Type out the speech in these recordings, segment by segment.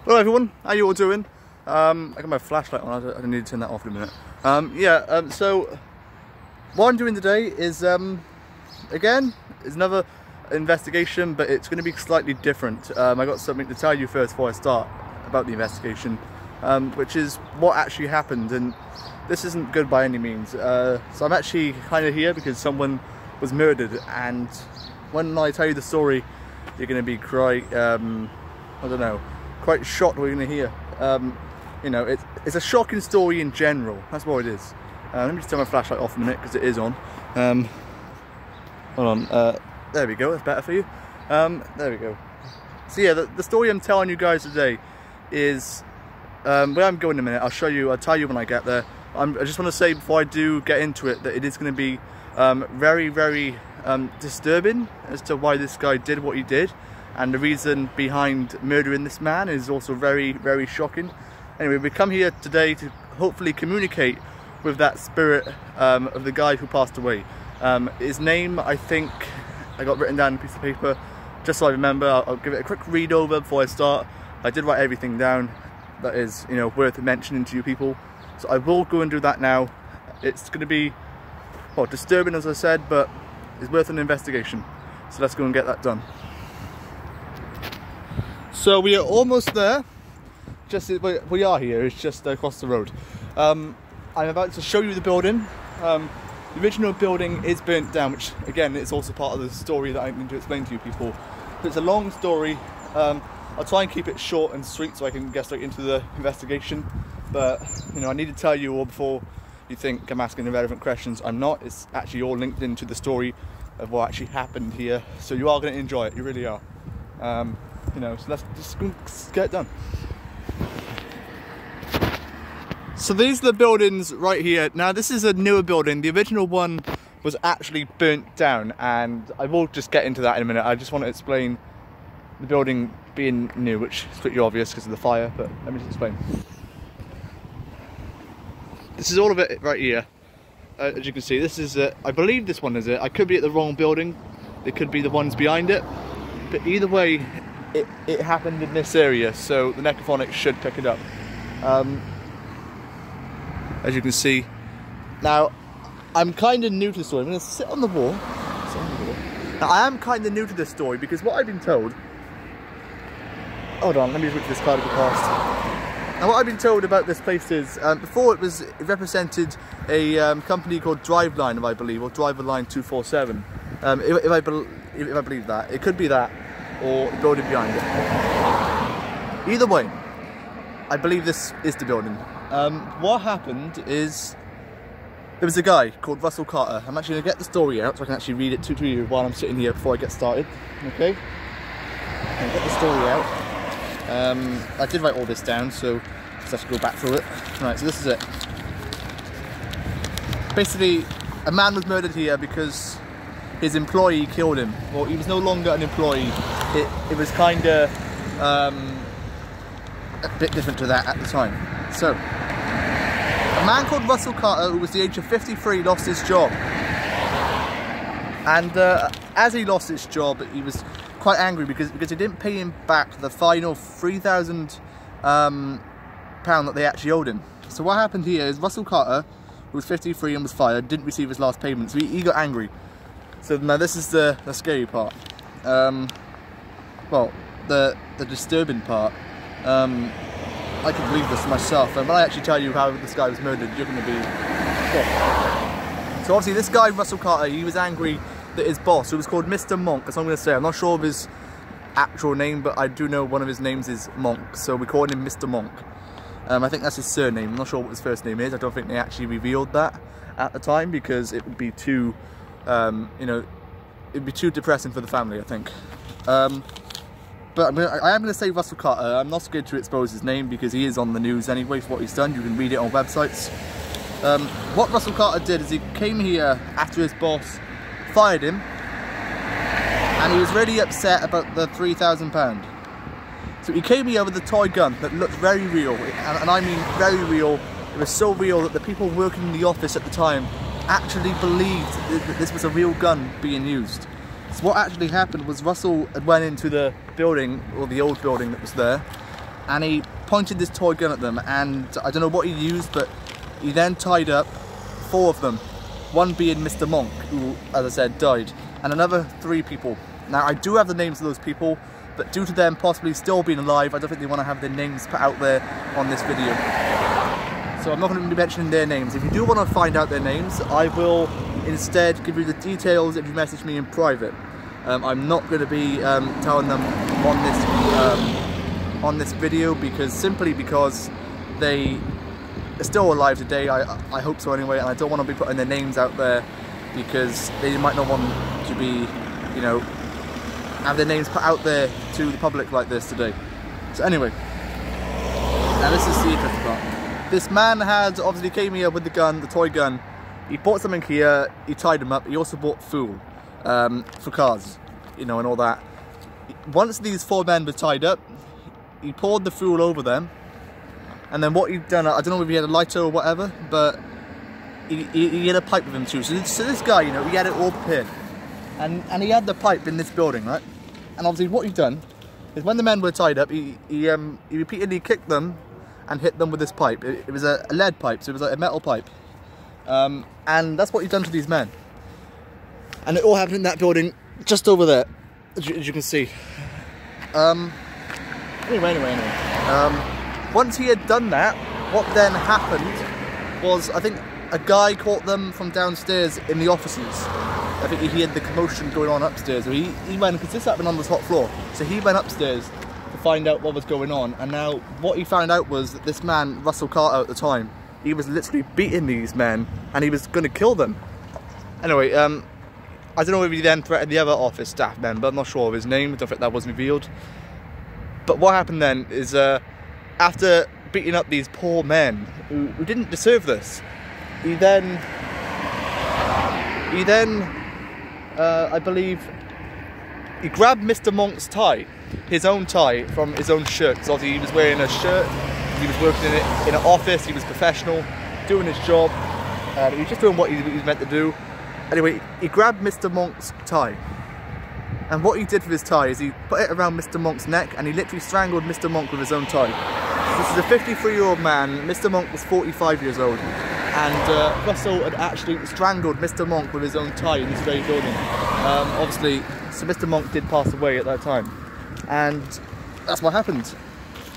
Hello everyone, how you all doing? I got my flashlight on, I need to turn that off in a minute. So what I'm doing today is, again, is another investigation, but it's going to be slightly different. I got something to tell you first before I start about the investigation, which is what actually happened, and this isn't good by any means. So I'm actually kind of here because someone was murdered, and when I tell you the story, you're going to be quite, I don't know, quite shocked what you're going to hear. You know, it's a shocking story in general. That's what it is. Let me just turn my flashlight off a minute because it is on. Hold on. There we go. That's better for you. There we go. So yeah, the story I'm telling you guys today is where I'm going in a minute. I'll show you. I'll tell you when I get there. I just want to say before I do get into it that it is going to be very, very disturbing as to why this guy did what he did. And the reason behind murdering this man is also very, very shocking. Anyway, we come here today to hopefully communicate with that spirit of the guy who passed away. His name, I think, I got written down on a piece of paper, just so I remember. I'll give it a quick read over before I start. I did write everything down that is, you know, worth mentioning to you people. So I will go and do that now. It's going to be, well, disturbing as I said, but it's worth an investigation. So let's go and get that done. So we are almost there. We are here, it's just across the road. I'm about to show you the building. The original building is burnt down, which again, it's also part of the story that I'm going to explain to you people. It's a long story. I'll try and keep it short and sweet so I can get straight into the investigation. But, you know, I need to tell you all before you think I'm asking irrelevant questions. I'm not. It's actually all linked into the story of what actually happened here. So you are going to enjoy it, you really are. You know, so let's just get it done. So these are the buildings right here. Now this is a newer building. The original one was actually burnt down, and I will just get into that in a minute. I just want to explain the building being new, which is pretty obvious because of the fire, but let me just explain. This is all of it right here. As you can see, this is it. I believe this one is it. I could be at the wrong building. It could be the ones behind it. But either way, it happened in this area, so the necrophonics should pick it up. As you can see. Now, I'm kind of new to the story. I'm going to sit on the wall. Now, I am kind of new to this story because what I've been told... Hold on, let me just read this card of the past. Now, what I've been told about this place is, before it represented a company called Driveline, I believe, or Driverline 247. If I believe that. It could be that, or the building behind it. Either way, I believe this is the building. What happened is, there was a guy called Russell Carter. I'm actually going to get the story out so I can actually read it to you while I'm sitting here before I get started. Okay? I'll get the story out. I did write all this down, so let's go back through it. Right, so this is it. Basically, a man was murdered here because his employee killed him. Well, he was no longer an employee. It was kind of a bit different to that at the time. So, a man called Russell Carter, who was the age of 53, lost his job. And as he lost his job, he was quite angry because he didn't pay him back the final £3,000 that they actually owed him. So what happened here is Russell Carter, who was 53 and was fired, didn't receive his last payment, so he got angry. So now this is the scary part. Well, the disturbing part. I could believe this myself, and when I actually tell you how this guy was murdered, you're going to be shocked. So obviously this guy, Russell Carter, he was angry that his boss, who was called Mr. Monk, that's what I'm going to say. I'm not sure of his actual name, but I do know one of his names is Monk, so we call him Mr. Monk. I think that's his surname. I'm not sure what his first name is. I don't think they actually revealed that at the time because it would be too, you know, it'd be too depressing for the family, I think. But I am going to say Russell Carter. I'm not scared to expose his name because he is on the news anyway for what he's done. You can read it on websites. What Russell Carter did is he came here after his boss fired him, and he was really upset about the £3,000. So he came here with a toy gun that looked very real, and I mean very real. It was so real that the people working in the office at the time actually believed that this was a real gun being used. So what actually happened was Russell had went into the building, or the old building that was there, and he pointed this toy gun at them, and I don't know what he used, but he then tied up 4 of them, one being Mr. Monk, who, as I said, died, and another 3 people. Now, I do have the names of those people, but due to them possibly still being alive, I don't think they want to have their names put out there on this video. So I'm not going to be mentioning their names. If you do want to find out their names, I will instead give you the details if you message me in private. I'm not going to be telling them on this video, simply because they are still alive today. I hope so anyway, and I don't want to be putting their names out there because they might not want to be, you know, have their names put out there to the public like this today. So anyway, now this is the interesting part. This man had obviously came here with the gun, the toy gun. He bought something here, he tied him up. He also bought fuel for cars, you know, and all that. Once these 4 men were tied up, he poured the fuel over them. And then what he'd done, I don't know if he had a lighter or whatever, but he had a pipe with him too. So this guy, you know, he had it all prepared. And he had the pipe in this building, right? And obviously what he'd done is when the men were tied up, he repeatedly kicked them and hit them with this pipe. It was a lead pipe, so it was like a metal pipe. And that's what he'd done to these men. And it all happened in that building just over there, as you can see. Anyway. Once he had done that, what then happened was, I think a guy caught them from downstairs in the offices. I think he had the commotion going on upstairs. So he went, because this happened on the top floor, so he went upstairs to find out what was going on. And now what he found out was that this man, Russell Carter at the time, he was literally beating these men and he was going to kill them. Anyway, I don't know if he then threatened the other office staff member. I'm not sure of his name, I don't think that was revealed. But what happened then is, after beating up these poor men who didn't deserve this, he then I believe he grabbed Mr. Monk's tie, his own tie from his own shirt. So obviously he was wearing a shirt, he was working in an office, he was professional, doing his job, he was just doing what he was meant to do. Anyway, he grabbed Mr. Monk's tie, and what he did with his tie is he put it around Mr. Monk's neck and he literally strangled Mr. Monk with his own tie. This is a 53-year-old man, Mr. Monk was 45 years old, and Russell had actually strangled Mr. Monk with his own tie in this very building. Obviously, so Mr. Monk did pass away at that time, and that's what happened.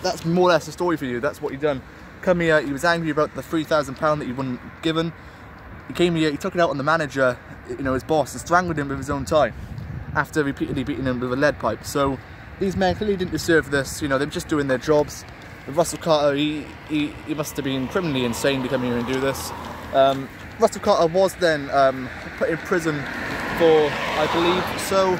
That's more or less the story for you. That's what he done. Come here, he was angry about the £3,000 that he wasn't given. He came here, he took it out on the manager, you know, his boss, and strangled him with his own tie after repeatedly beating him with a lead pipe. So these men clearly didn't deserve this. You know, they were just doing their jobs. Russell Carter, he must have been criminally insane to come here and do this. Russell Carter was then put in prison for, I believe, so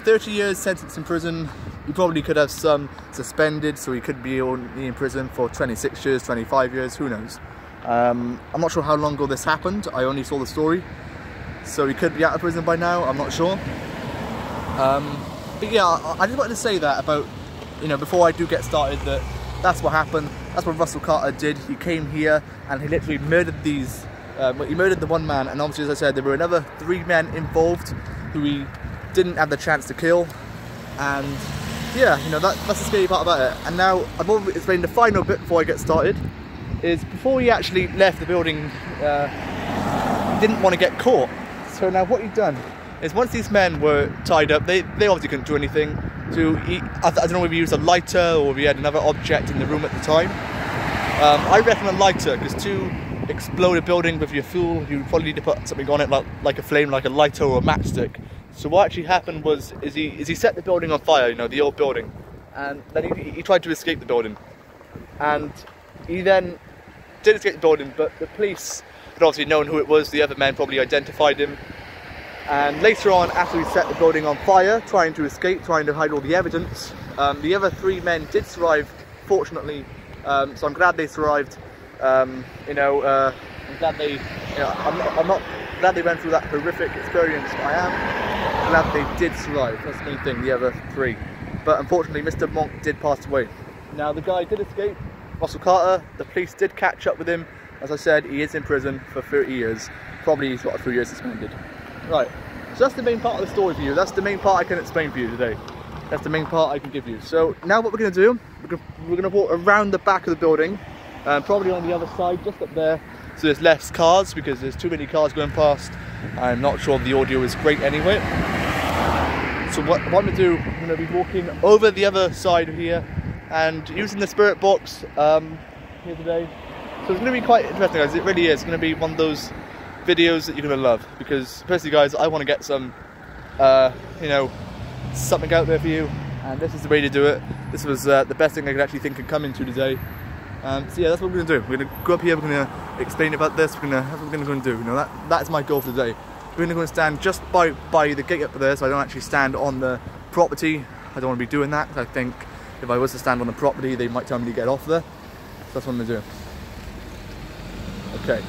30 years sentence in prison. He probably could have some suspended, so he could be only in prison for 26 years, 25 years, who knows. I'm not sure how long ago this happened. I only saw the story, so he could be out of prison by now. I'm not sure. But yeah, I just wanted to say that about, you know, before I do get started, that's what happened. That's what Russell Carter did. He came here and he literally murdered these. He murdered the one man, and obviously, as I said, there were another 3 men involved who he didn't have the chance to kill. And yeah, you know, that's the scary part about it. And now I've already explained the final bit before I get started. Is before he actually left the building, he didn't want to get caught. So now what he'd done is, once these men were tied up, they obviously couldn't do anything. So I don't know if he used a lighter or if he had another object in the room at the time. I reckon a lighter, because to explode a building with your fuel, you probably need to put something on it like a flame, like a lighter or a matchstick. So what actually happened was, he set the building on fire, you know, the old building, and then he tried to escape the building, and he then did escape the building, but the police had obviously known who it was. The other men probably identified him, and later on, after he set the building on fire, trying to escape, trying to hide all the evidence, the other 3 men did survive, fortunately. So I'm glad they survived. I'm glad they, I'm not glad they went through that horrific experience, but I am glad they did survive. That's the main thing, the other 3. But unfortunately, Mr. Monk did pass away. Now, the guy did escape, Russell Carter. The police did catch up with him. As I said, he is in prison for 30 years. Probably he's got a few years suspended. Right, so that's the main part of the story for you. That's the main part I can explain for you today. That's the main part I can give you. So now what we're going to do, we're going to walk around the back of the building, probably on the other side, just up there, so there's less cars because there's too many cars going past. I'm not sure if the audio is great anyway. So what I'm going to do, I'm going to be walking over the other side of here and using the spirit box here today. So it's going to be quite interesting, guys. It really is going to be one of those videos that you're going to love, because personally, guys, I want to get some, you know, something out there for you, and this is the way to do it. This was the best thing I could actually think of coming to today. So yeah, that's what we're going to do. We're going to go up here, we're going to explain about this, that's what we're going to do. You know, that's my goal for today. We're going to go and stand just by the gate up there, so I don't actually stand on the property. I don't want to be doing that, because I think if I was to stand on the property, they might tell me to get off there. So that's what I'm going to do. Okay.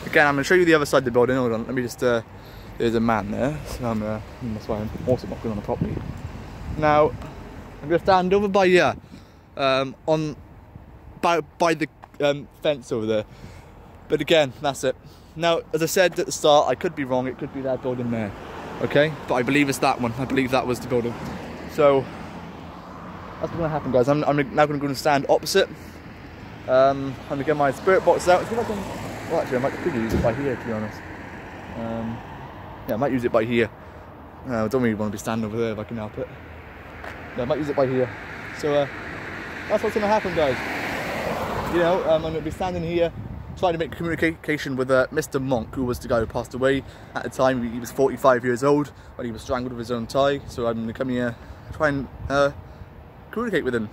Again, I'm going to show you the other side of the building. Hold on, let me just... there's a man there, so that's why I'm also not going on the property. Now, I'm going to stand over by here, by the fence over there. But again, that's it. Now, as I said at the start, I could be wrong. It could be that building there, okay? But I believe it's that one. I believe that was the building. So that's what's going to happen, guys. I'm now going to go and stand opposite. I'm going to get my spirit box out. See if I can, well, actually, I could use it by here, to be honest. Yeah, I might use it by here. I don't really want to be standing over there if I can help it. Yeah, I might use it by here. So that's what's going to happen, guys. You know, I'm going to be standing here trying to make communication with Mr. Monk, who was the guy who passed away. At the time, he was 45 years old when he was strangled with his own tie. So I'm going to come here, try and communicate with him.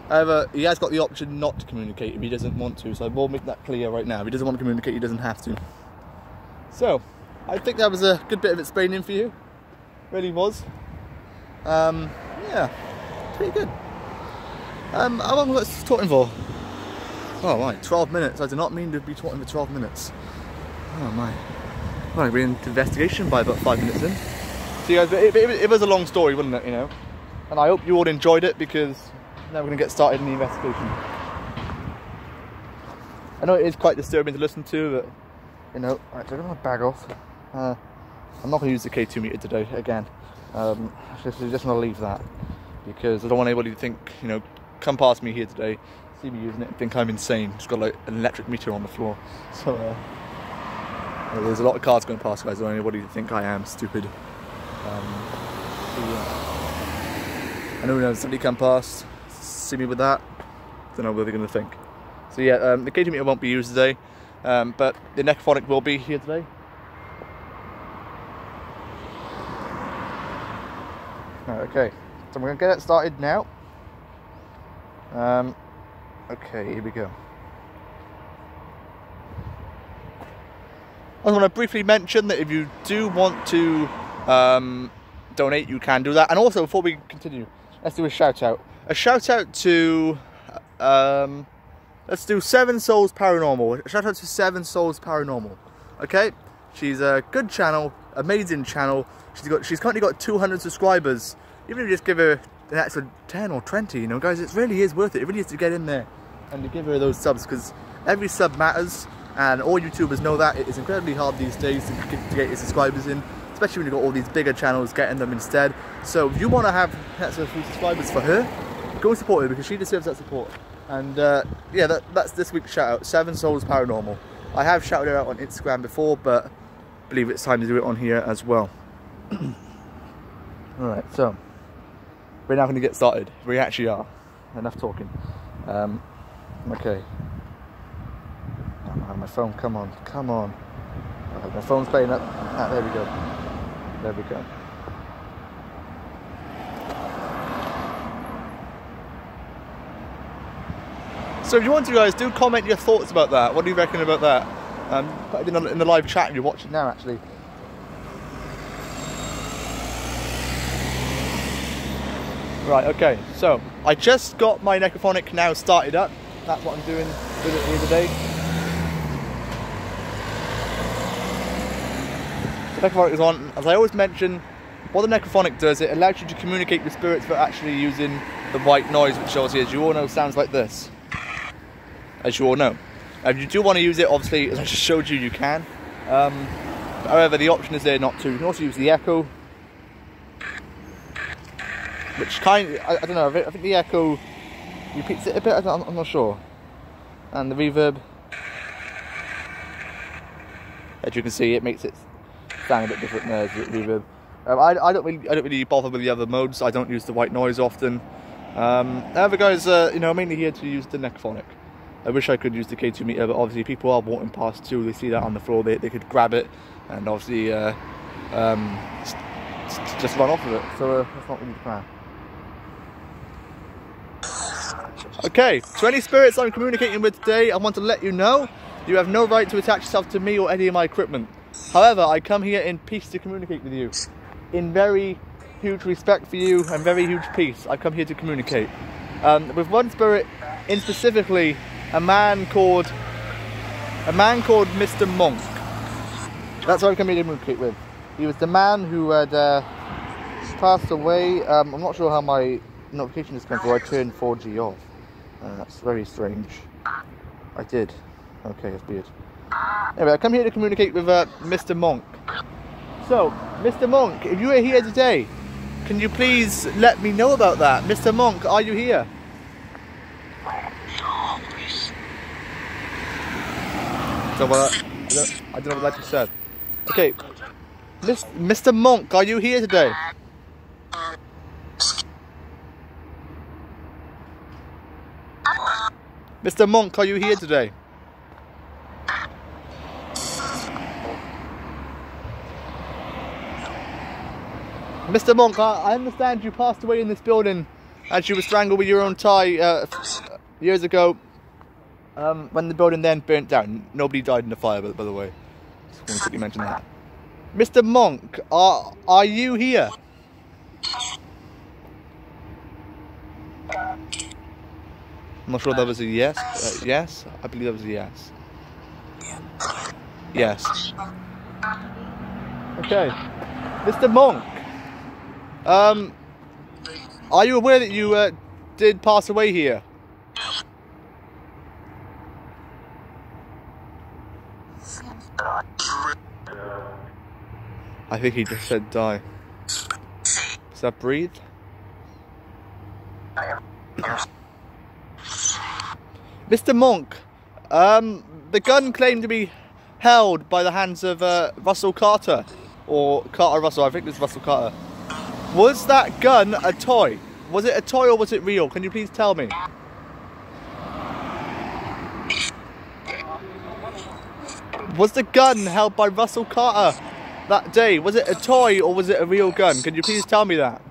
However, he has got the option not to communicate if he doesn't want to. So I will make that clear right now. If he doesn't want to communicate, he doesn't have to. So I think that was a good bit of explaining for you. Really was. Yeah, pretty good. How long was I talking for? Oh my, 12 minutes. I did not mean to be talking for 12 minutes. Oh my. Well, we're in investigation by about 5 minutes in. So guys, it was a long story, wasn't it, you know? And I hope you all enjoyed it, because now we're going to get started in the investigation. I know it is quite disturbing to listen to, but, you know, actually, I'm going to bag off. I'm not going to use the K2 meter today again. Just want to leave that, because I don't want anybody to think, you know, come past me here today, see me using it and think I'm insane. It's got like an electric meter on the floor. So there's a lot of cars going past, guys. I don't want anybody to think I am stupid. So yeah. I know when somebody come past, see me with that, don't know what they're going to think. So yeah, the K2 meter won't be used today, but the necrophonic will be here today. Okay, so we're going to get it started now. Okay, here we go. I want to briefly mention that if you do want to donate, you can do that. And also, before we continue, let's do a shout out. A shout out to, let's do 7 Souls Paranormal. A shout out to 7 Souls Paranormal. Okay, she's a good channel, amazing channel. She's currently got 200 subscribers. Even if you just give her an extra 10 or 20, you know, guys, it really is worth it. It really is to get in there and to give her those subs, because every sub matters, and all YouTubers know that. It is incredibly hard these days to get your subscribers in, especially when you've got all these bigger channels getting them instead. So if you want to have extra few subscribers for her, go and support her, because she deserves that support. And yeah, that's this week's shout out, 7 Souls Paranormal. I have shouted her out on Instagram before, but I believe it's time to do it on here as well. Alright, so we're now going to get started. We actually are. Enough talking. Okay. Oh, my phone, come on, come on. Okay, my phone's playing up. Ah, there we go. There we go. So if you want to, guys, do comment your thoughts about that. What do you reckon about that? Put it in the live chat if you're watching now, actually. Right, okay, so I just got my necrophonic now started up. That's what I'm doing with it here today. The necrophonic is on. As I always mention, what the necrophonic does, it allows you to communicate with spirits without actually using the white noise, which obviously, as you all know, sounds like this. As you all know. If you do want to use it, obviously, as I just showed you, you can. However, the option is there not to. You can also use the echo. which I don't know. I think the echo repeats it a bit. I'm not sure. And the reverb, as you can see, it makes it sound a bit different there. The reverb. I don't really bother with the other modes. I don't use the white noise often. However, guys, you know, I'm mainly here to use the Necrophonic. I wish I could use the K2 meter, but obviously people are walking past too. They see that on the floor, they could grab it and obviously just run off of it. So that's not really the plan. Okay, so any spirits I'm communicating with today, I want to let you know you have no right to attach yourself to me or any of my equipment. However, I come here in peace to communicate with you. In very huge respect for you and very huge peace, I come here to communicate. With one spirit in specifically, a man called Mr. Monk. That's what I come here to communicate with. He was the man who had passed away. I'm not sure how my notification has come through. I turned 4G off. That's very strange. I did. Okay, that's weird. Anyway, I come here to communicate with Mr. Monk. So, Mr. Monk, if you are here today, can you please let me know about that? Mr. Monk, are you here? I don't know what that just said. Okay, Mr. Monk, are you here today? Mr. Monk, are you here today? Mr. Monk, I understand you passed away in this building as you were strangled with your own tie years ago. When the building then burnt down. Nobody died in the fire, by the way. Just want to quickly mention that. Mr. Monk, are you here? I'm not sure that was a yes. Yes? I believe that was a yes. Yes. Okay. Mr. Monk, are you aware that you did pass away here? I think he just said die. Does that breathe? Mr. Monk, the gun claimed to be held by the hands of Russell Carter, or Carter Russell, I think it's Russell Carter. Was that gun a toy? Was it a toy or was it real? Can you please tell me? Was the gun held by Russell Carter that day? Was it a toy or was it a real gun? Can you please tell me that?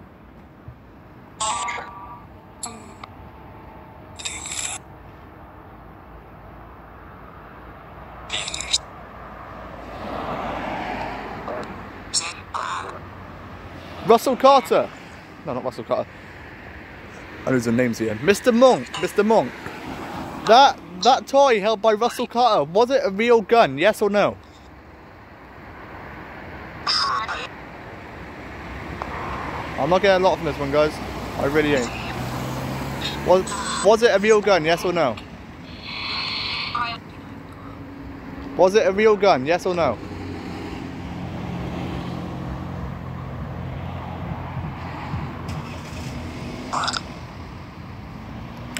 Russell Carter. No, not Russell Carter. I lose the names here. Mr. Monk. Mr. Monk. That toy held by Russell Carter, was it a real gun? Yes or no? I'm not getting a lot from this one, guys. I really ain't. Was it a real gun? Yes or no? Was it a real gun? Yes or no?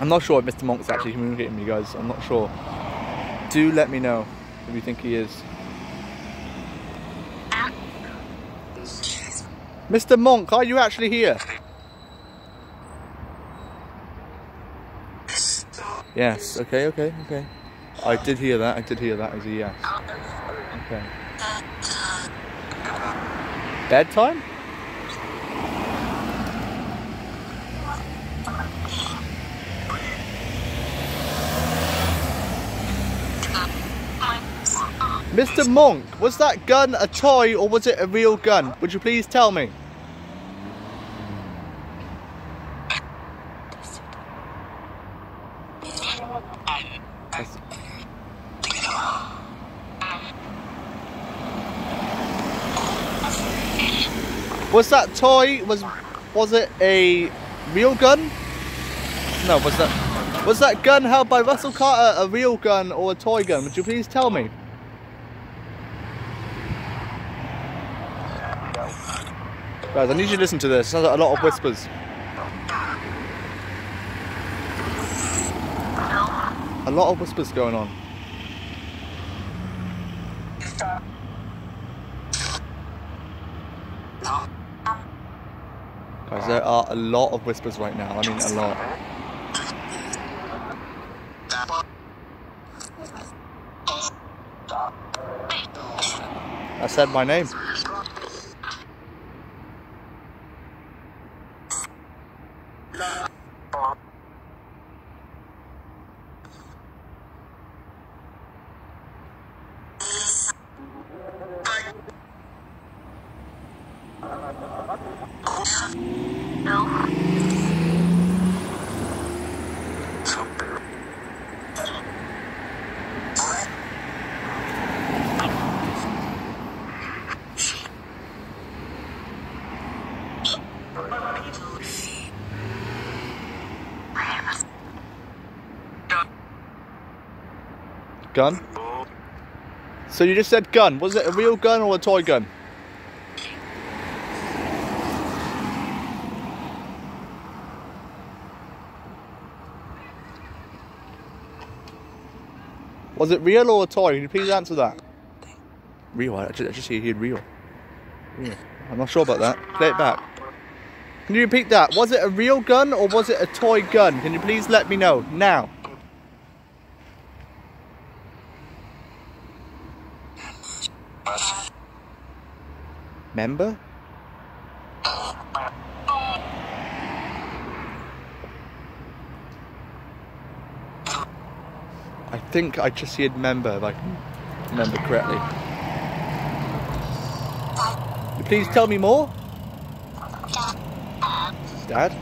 I'm not sure if Mr. Monk's actually communicating with me, guys. I'm not sure. Do let me know if you think he is. Mr. Monk, are you actually here? Yes. Okay. I did hear that. As a yes. Okay. Bedtime? Mr. Monk, was that gun a toy or was it a real gun? Would you please tell me? Was that toy, was it a real gun? No, was that gun held by Russell Carter a real gun or a toy gun? Would you please tell me? Guys, I need you to listen to this. It sounds like a lot of whispers. A lot of whispers going on. Guys, there are a lot of whispers right now. I mean, a lot. I said my name. Gun? So you just said gun. Was it a real gun or a toy gun? Was it real or a toy? Can you please answer that? Real. I just hear real. Real. I'm not sure about that. Play it back. Can you repeat that? Was it a real gun or was it a toy gun? Can you please let me know now? Member? I think I just said member, if I can remember correctly. Please tell me more? Dad?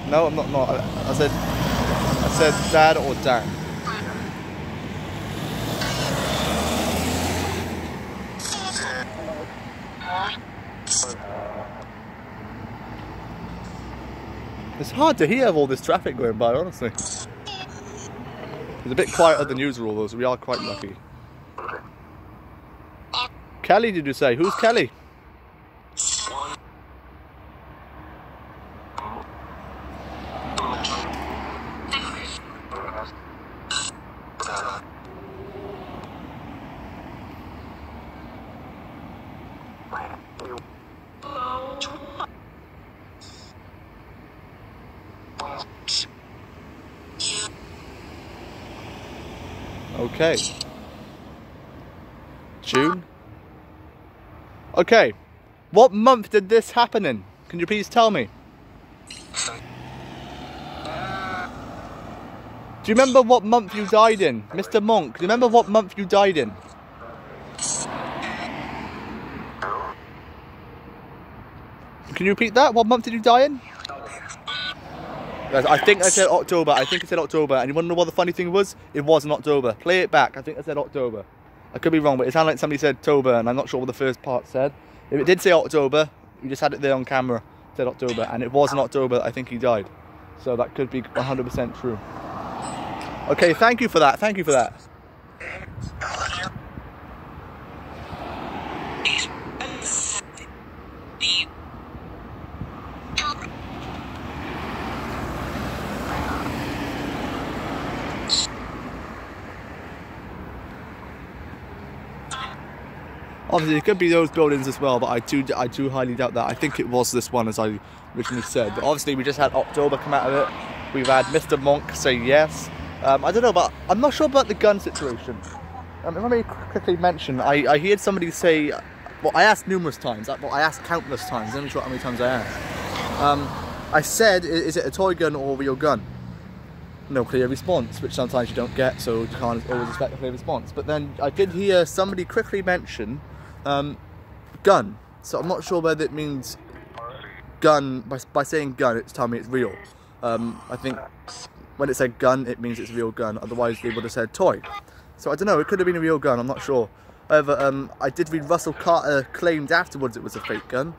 No, I'm not. I said dad or dad. It's hard to hear all this traffic going by, honestly. It's a bit quieter than usual though, so we are quite lucky. Kelly, did you say? Who's Kelly? Okay. June? Okay. What month did this happen in? Can you please tell me? Do you remember what month you died in? Mr. Monk, do you remember what month you died in? Can you repeat that? What month did you die in? I think I said October. I think I said October. And you want to know what the funny thing was? It wasn't October. Play it back. I think I said October. I could be wrong, but it sounded like somebody said Tober, and I'm not sure what the first part said. If it did say October, you just had it there on camera. It said October, and it wasn't October. I think he died. So that could be 100% true. Okay, thank you for that. Thank you for that. Obviously, it could be those buildings as well, but I do highly doubt that. I think it was this one, as I originally said. But obviously, we just had October come out of it. We've had Mr. Monk say yes. I don't know, but I'm not sure about the gun situation. If I may quickly mention, I heard somebody say, well, I asked numerous times. Well, I asked countless times. Let me sure how many times I asked. I said, is it a toy gun or a real gun? No clear response, which sometimes you don't get, so you can't always expect a clear response. But then I did hear somebody quickly mention gun. So I'm not sure whether it means gun, by saying gun, it's telling me it's real. I think when it said gun, it means it's a real gun. Otherwise, they would have said toy. So I don't know, it could have been a real gun, I'm not sure. However, I did read Russell Carter claimed afterwards it was a fake gun.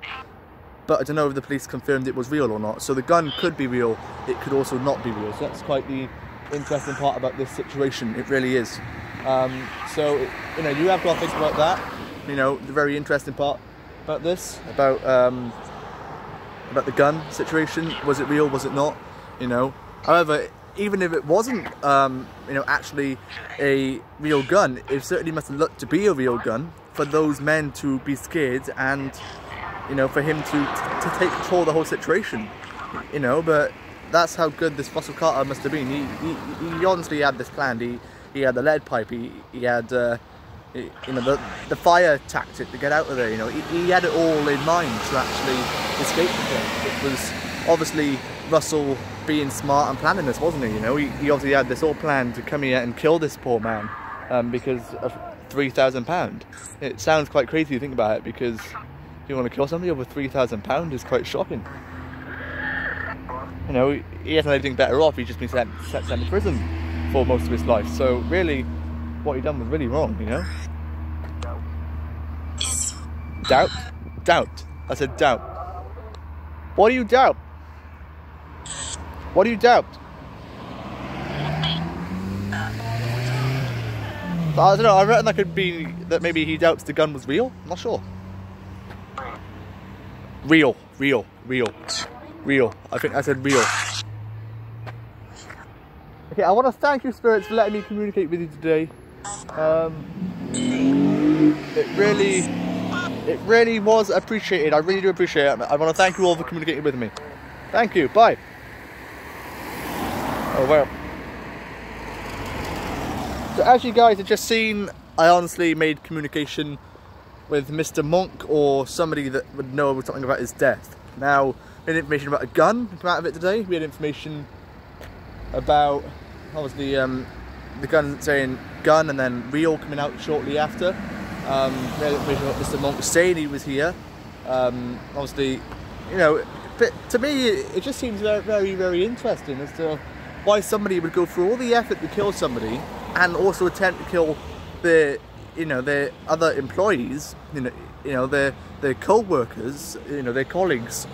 But I don't know if the police confirmed it was real or not. So the gun could be real, it could also not be real. So that's quite the interesting part about this situation, it really is. So, you know, you have got to think about that. You know, the very interesting part about this, about the gun situation. Was it real, was it not? You know. However, even if it wasn't, you know, actually a real gun, it certainly must have looked to be a real gun for those men to be scared and, you know, for him to take control of the whole situation, you know. But that's how good this Russell Carter must have been. He honestly had this planned. He had the lead pipe. He had, you know, the fire tactic to get out of there. You know, he had it all in mind to actually escape the thing. It was obviously Russell being smart and planning this, wasn't he? You know, he obviously had this all planned to come here and kill this poor man because of £3,000. It sounds quite crazy to think about it, because if you want to kill somebody over £3,000 is quite shocking. You know, he hasn't anything better off. He's just been sent to prison for most of his life. So really, what he done was really wrong, you know? Doubt? Doubt. I said doubt. What do you doubt? What do you doubt? I don't know, I reckon that could be that maybe he doubts the gun was real. I'm not sure. Real. I think I said real. Okay, I want to thank you, spirits, for letting me communicate with you today. It really was appreciated. I really do appreciate it. I want to thank you all for communicating with me. Thank you. Bye. Oh well. So as you guys have just seen, I honestly made communication with Mr. Monk, or somebody that would know something about his death. Now, we had information about a gun come out of it today. We had information about, obviously, the gun saying gun and then real coming out shortly after. We had information about Mr. Monk saying he was here. Obviously, you know, but to me, it just seems very, very interesting as to why somebody would go through all the effort to kill somebody and also attempt to kill their, you know, their other employees, you know, their co-workers, you know, their colleagues,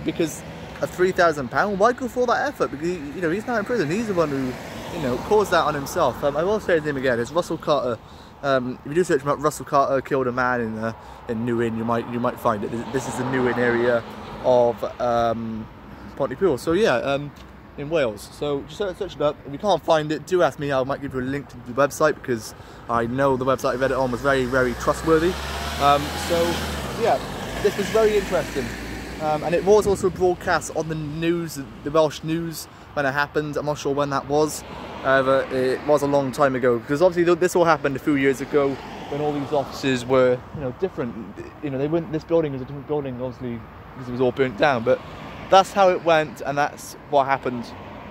because of £3,000. Why go for all that effort? Because, you know, he's not in prison. He's the one who, you know, caused that on himself. I will say his name again. It's Russell Carter. If you do search about Russell Carter killed a man in Newin, you might find it. This is the Newin area of Pontypool. So yeah, in Wales. So just search it up. If you can't find it, do ask me. I might give you a link to the website, because I know the website I read it on was very, very trustworthy. So yeah, this was very interesting. And it was also broadcast on the news, the Welsh news, when it happened. I'm not sure when that was. It was a long time ago, because obviously this all happened a few years ago when all these offices were, you know, different. You know, they weren't. This building was a different building, obviously, because it was all burnt down. But that's how it went, and that's what happened.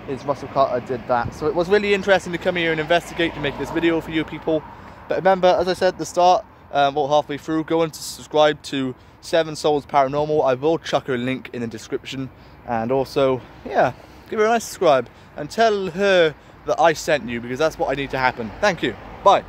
Is Russell Carter did that. So it was really interesting to come here and investigate, to make this video for you people. But remember, as I said at the start, well, halfway through, go and subscribe to Seven Souls Paranormal. I will chuck her a link in the description, and also, yeah, give her a nice subscribe and tell her that I sent you, because that's what I need to happen. Thank you. Bye.